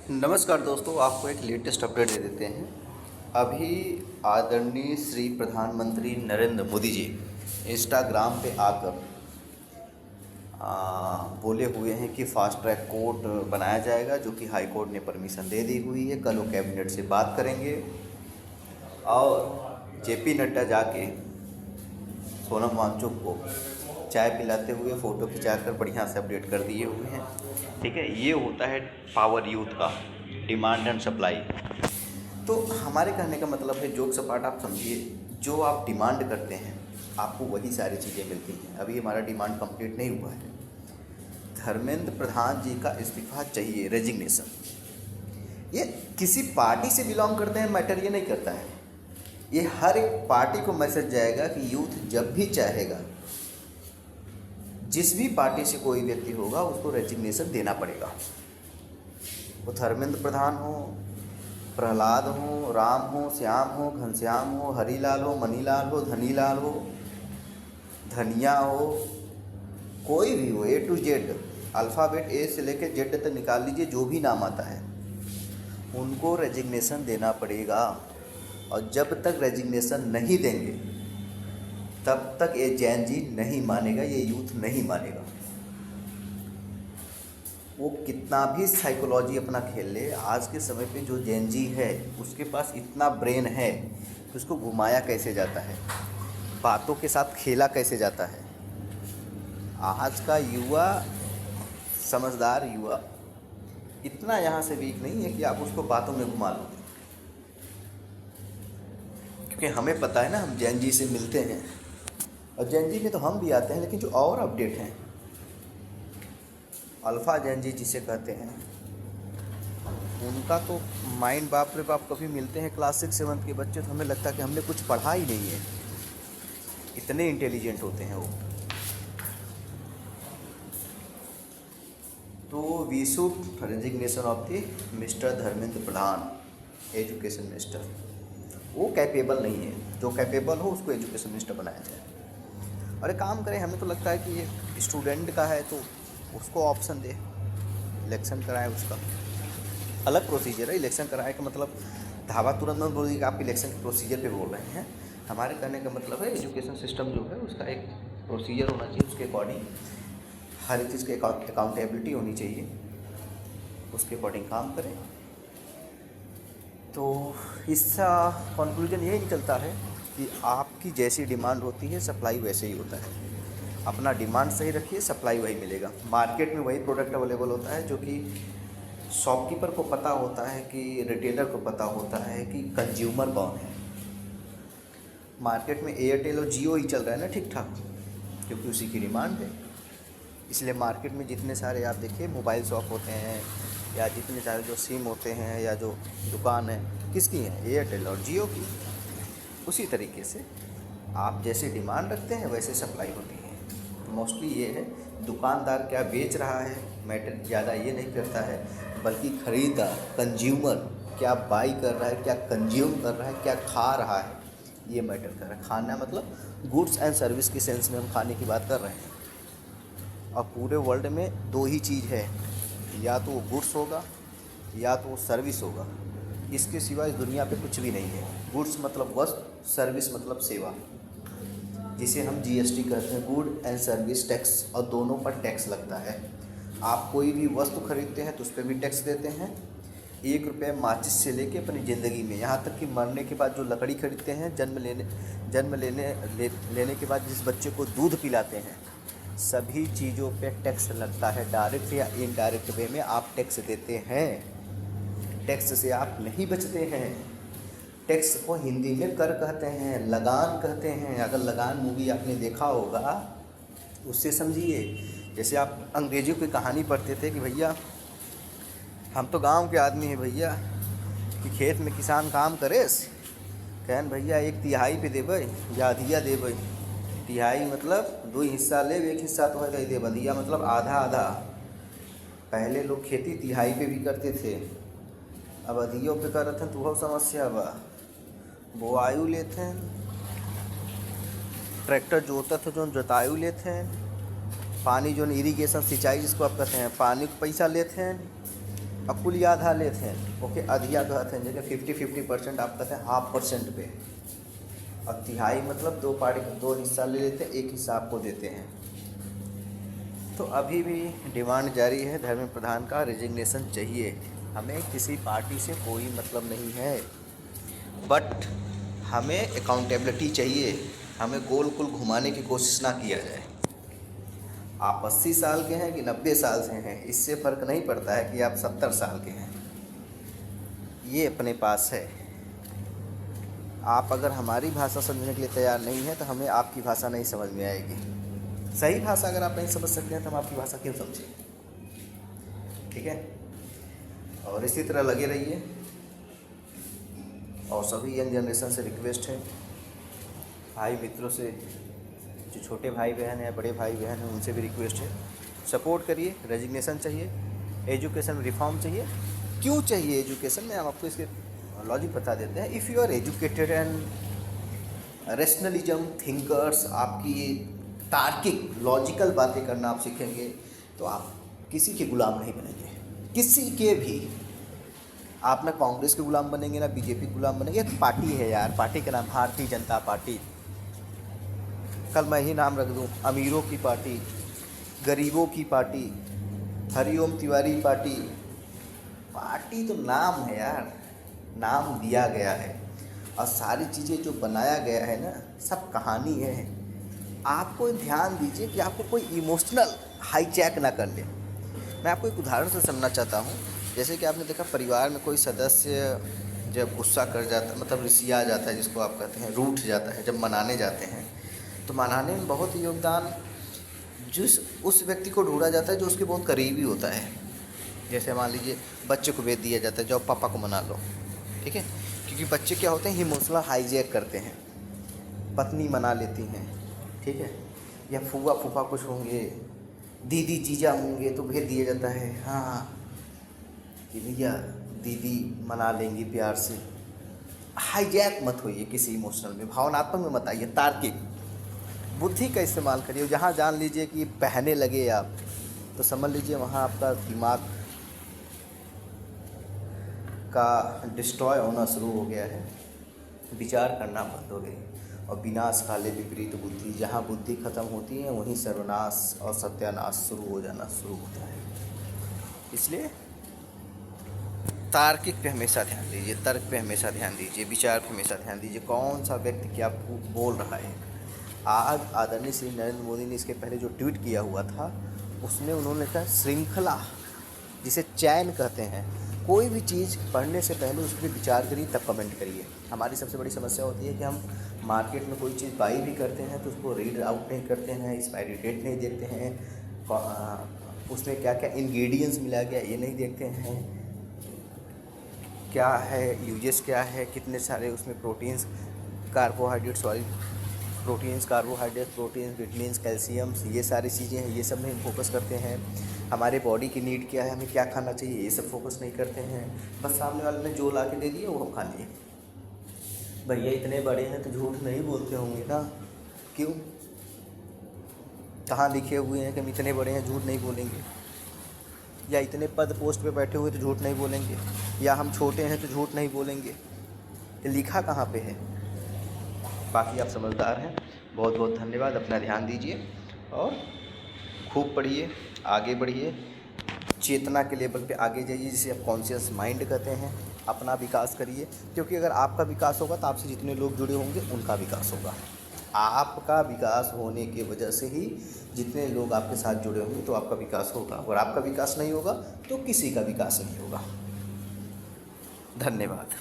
नमस्कार दोस्तों, आपको एक लेटेस्ट अपडेट दे देते हैं। अभी आदरणीय श्री प्रधानमंत्री नरेंद्र मोदी जी इंस्टाग्राम पे आकर बोले हुए हैं कि फास्ट ट्रैक कोर्ट बनाया जाएगा, जो कि हाई कोर्ट ने परमिशन दे दी हुई है। कल वो कैबिनेट से बात करेंगे और जेपी नड्डा जाके सोनम वांगचुक को चाय पिलाते हुए फ़ोटो खिंचाकर बढ़िया से अपडेट कर दिए हुए हैं। ठीक है, ये होता है पावर यूथ का, डिमांड एंड सप्लाई। तो हमारे कहने का मतलब है, जोक सपाट आप समझिए, जो आप डिमांड करते हैं आपको वही सारी चीज़ें मिलती हैं। अभी हमारा डिमांड कंप्लीट नहीं हुआ है। धर्मेंद्र प्रधान जी का इस्तीफा चाहिए, रेजिग्नेशन। ये किसी पार्टी से बिलोंग करते हैं मैटर ये नहीं करता है। ये हर एक पार्टी को मैसेज जाएगा कि यूथ जब भी चाहेगा, जिस भी पार्टी से कोई व्यक्ति होगा उसको रेजिग्नेशन देना पड़ेगा। वो धर्मेंद्र प्रधान हो, प्रहलाद हो, राम हो, श्याम हो, घनश्याम हो, हरीलाल हो, मनीलाल हो, धनीलाल हो, धनिया हो, कोई भी हो, ए टू जेड, अल्फ़ाबेट ए से लेकर जेड तक निकाल लीजिए, जो भी नाम आता है उनको रेजिग्नेशन देना पड़ेगा। और जब तक रेजिग्नेशन नहीं देंगे तब तक ये जैन जी नहीं मानेगा, ये यूथ नहीं मानेगा। वो कितना भी साइकोलॉजी अपना खेल ले, आज के समय पे जो जैन जी है उसके पास इतना ब्रेन है कि उसको घुमाया कैसे जाता है, बातों के साथ खेला कैसे जाता है। आज का युवा, समझदार युवा, इतना यहाँ से वीक नहीं है कि आप उसको बातों में घुमा लोगे। क्योंकि हमें पता है ना, हम जैन जी से मिलते हैं और जैन जी में तो हम भी आते हैं, लेकिन जो और अपडेट हैं, अल्फ़ा जैन जी जिसे कहते हैं, उनका तो माइंड, बाप रे बाप, कभी मिलते हैं क्लास 6-7 के बच्चे तो हमें लगता है कि हमने कुछ पढ़ा ही नहीं है, इतने इंटेलिजेंट होते हैं वो। तो we should resignation of the mister Dharmendra Pradhan, education minister. वो कैपेबल नहीं है, जो कैपेबल हो उसको एजुकेशन मिनिस्टर बनाया जाए। और एक काम करें, हमें तो लगता है कि ये स्टूडेंट का है तो उसको ऑप्शन दे, इलेक्शन कराए। उसका अलग प्रोसीजर है, इलेक्शन कराए का मतलब धावा तुरंत मत बोलिए कि आप इलेक्शन के प्रोसीजर पे बोल रहे हैं। हमारे कहने का मतलब है, एजुकेशन सिस्टम जो है उसका एक प्रोसीजर होना चाहिए, उसके अकॉर्डिंग हर एक चीज़ की अकाउंटेबिलिटी होनी चाहिए, उसके अकॉर्डिंग काम करें। तो इसका कंक्लूजन यही निकलता है कि आपकी जैसी डिमांड होती है, सप्लाई वैसे ही होता है। अपना डिमांड सही रखिए, सप्लाई वही मिलेगा। मार्केट में वही प्रोडक्ट अवेलेबल होता है जो कि शॉपकीपर को पता होता है, कि रिटेलर को पता होता है कि कंज्यूमर कौन है। मार्केट में एयरटेल और जियो ही चल रहा है ना ठीक ठाक, क्योंकि उसी की डिमांड है। इसलिए मार्केट में जितने सारे आप देखिए मोबाइल शॉप होते हैं, या जितने सारे जो सिम होते हैं, या जो दुकान है, किसकी है? एयरटेल और जियो की। उसी तरीके से आप जैसे डिमांड रखते हैं वैसे सप्लाई होती है। मोस्टली ये है, दुकानदार क्या बेच रहा है मैटर ज़्यादा ये नहीं करता है, बल्कि खरीदार, कंज्यूमर क्या बाई कर रहा है, क्या कंज्यूम कर रहा है, क्या खा रहा है, ये मैटर कर रहा है। खाना मतलब गुड्स एंड सर्विस की सेंस में हम खाने की बात कर रहे हैं। और पूरे वर्ल्ड में दो ही चीज़ है, या तो वो गुड्स होगा या तो वो सर्विस होगा। इसके सिवा इस दुनिया पे कुछ भी नहीं है। गुड्स मतलब वस्तु, सर्विस मतलब सेवा, जिसे हम जीएसटी कहते हैं, गुड एंड सर्विस टैक्स, और दोनों पर टैक्स लगता है। आप कोई भी वस्तु खरीदते हैं तो उस पर भी टैक्स देते हैं। 1 रुपये माचिस से लेके अपनी ज़िंदगी में, यहाँ तक कि मरने के बाद जो लकड़ी खरीदते हैं, जन्म लेने के बाद जिस बच्चे को दूध पिलाते हैं, सभी चीज़ों पे टैक्स लगता है। डायरेक्ट या इनडायरेक्ट वे में आप टैक्स देते हैं। टैक्स से आप नहीं बचते हैं। टैक्स को हिंदी में कर कहते हैं, लगान कहते हैं। अगर लगान मूवी आपने देखा होगा, उससे समझिए, जैसे आप अंग्रेज़ों की कहानी पढ़ते थे कि भैया हम तो गांव के आदमी हैं भैया, कि खेत में किसान काम करे, कहन भैया 1/3 पे देबै या अधिया देबै। तिहाई मतलब 2 हिस्सा ले, 1 हिस्सा तो है दे, बधिया मतलब आधा आधा। पहले लोग खेती तिहाई पे भी करते थे, अब अधियों पे कर रहे थे, तो वह समस्या बा। बोआयु लेते हैं, ट्रैक्टर जोतत हो जो जोतायु लेते हैं, पानी जो इरीगेशन सिंचाई जिसको आप कहते हैं, पानी को पैसा लेते हैं, अब कुल आधा लेते हैं, ओके, अधिया कहते हैं, जगह 50-50% आप कहते हैं 0.5% पे। अब तिहाई मतलब दो पार्टी, दो हिस्सा ले लेते हैं, एक हिस्सा आपको देते हैं। तो अभी भी डिमांड जारी है धर्मेंद्र प्रधान का रेजिग्नेशन चाहिए। हमें किसी पार्टी से कोई मतलब नहीं है, बट हमें अकाउंटेबिलिटी चाहिए। हमें गोल कुल घुमाने की कोशिश ना किया जाए। आप 80 साल के हैं कि 90 साल से हैं, इससे फ़र्क नहीं पड़ता है कि आप 70 साल के हैं। ये अपने पास है। आप अगर हमारी भाषा समझने के लिए तैयार नहीं हैं तो हमें आपकी भाषा नहीं समझ में आएगी। सही भाषा अगर आप नहीं समझ सकते हैं तो हम आपकी भाषा क्यों समझें? ठीक है, और इसी तरह लगे रहिए। और सभी यंग जनरेशन से रिक्वेस्ट है, भाई मित्रों से, जो छोटे भाई बहन हैं, बड़े भाई बहन हैं, उनसे भी रिक्वेस्ट है, सपोर्ट करिए। रेजिग्नेशन चाहिए, एजुकेशन में रिफॉर्म चाहिए। क्यों चाहिए एजुकेशन में, हम आपको इसके लॉजिक बता देते हैं। If you are educated and rationalism thinkers, आपकी तार्किक लॉजिकल बातें करना आप सीखेंगे तो आप किसी के गुलाम नहीं बनेंगे, किसी के भी। आप ना कांग्रेस के गुलाम बनेंगे ना बीजेपी के गुलाम बनेंगे। एक पार्टी है यार, पार्टी का नाम भारतीय जनता पार्टी। कल मैं ही नाम रख दूं, अमीरों की पार्टी, गरीबों की party, Hariom Tiwari party. Party तो नाम है यार, नाम दिया गया है, और सारी चीज़ें जो बनाया गया है ना, सब कहानी है। आपको ध्यान दीजिए कि आपको कोई इमोशनल हाईजैक ना कर ले। मैं आपको एक उदाहरण से समझना चाहता हूँ। जैसे कि आपने देखा, परिवार में कोई सदस्य जब गुस्सा कर जाता, मतलब रिसिया जाता है, जिसको आप कहते हैं, रूठ जाता है, जब मनाने जाते हैं, तो मनाने में बहुत योगदान जिस उस व्यक्ति को ढूंढा जाता है जो उसके बहुत करीबी होता है। जैसे मान लीजिए बच्चे को भेज दिया जाता है, जाओ पापा को मना लो, ठीक है, क्योंकि बच्चे क्या होते हैं, इमोशनल हाईजैक करते हैं। पत्नी मना लेती हैं, ठीक है, या फूफा फूफा कुछ होंगे, दीदी जीजा होंगे, तो भेज दिया जाता है, हाँ कि भैया दीदी मना लेंगी प्यार से। हाईजैक मत होइए किसी इमोशनल में, भावनात्मक में मत आइए, तार्किक बुद्धि का इस्तेमाल करिए। जहाँ जान लीजिए कि बहने लगे आप, तो समझ लीजिए वहाँ आपका दिमाग का डिस्ट्रॉय होना शुरू हो गया है, विचार करना बंद हो गई। और विनाश काले विपरीत बुद्धि, जहाँ बुद्धि खत्म होती है वहीं सर्वनाश और सत्यानाश शुरू हो जाना शुरू होता है। इसलिए तार्किक पे हमेशा ध्यान दीजिए, तर्क पे हमेशा ध्यान दीजिए, विचार पे हमेशा ध्यान दीजिए, कौन सा व्यक्ति क्या बोल रहा है। आज आदरणीय श्री नरेंद्र मोदी ने इसके पहले जो ट्वीट किया हुआ था, उसमें उन्होंने कहा श्रृंखला, जिसे चैन कहते हैं, कोई भी चीज़ पढ़ने से पहले उस पर विचार करिए तब कमेंट करिए। हमारी सबसे बड़ी समस्या होती है कि हम मार्केट में कोई चीज़ बाई भी करते हैं तो उसको रीड आउट नहीं करते हैं, एक्सपायरी डेट नहीं देखते हैं, उसमें क्या क्या इंग्रेडिएंट्स मिला गया ये नहीं देखते हैं, क्या है यूजेस, क्या है, कितने सारे उसमें proteins, carbohydrates, proteins, vitamins, calciums, ये सारी चीज़ें हैं, ये सब में फोकस करते हैं। हमारे बॉडी की नीड क्या है, हमें क्या खाना चाहिए, ये सब फोकस नहीं करते हैं। बस सामने वाले ने जो ला के दे दिया वो हम खा लिए। भैया इतने बड़े हैं तो झूठ नहीं बोलते होंगे ना, क्यों? कहाँ लिखे हुए हैं कि हम इतने बड़े हैं झूठ नहीं बोलेंगे, या इतने पद पोस्ट पे बैठे हुए तो झूठ नहीं बोलेंगे, या हम छोटे हैं तो झूठ नहीं बोलेंगे, ये लिखा कहाँ पे है? बाकी आप समझदार हैं। बहुत बहुत धन्यवाद। अपना ध्यान दीजिए और खूब पढ़िए, आगे बढ़िए, चेतना के लेवल पे आगे जाइए, जिसे आप कॉन्शियस माइंड कहते हैं। अपना विकास करिए, क्योंकि अगर आपका विकास होगा तो आपसे जितने लोग जुड़े होंगे उनका विकास होगा। आपका विकास होने की वजह से ही जितने लोग आपके साथ जुड़े होंगे तो आपका विकास होगा। अगर आपका विकास नहीं होगा तो किसी का विकास नहीं होगा। धन्यवाद।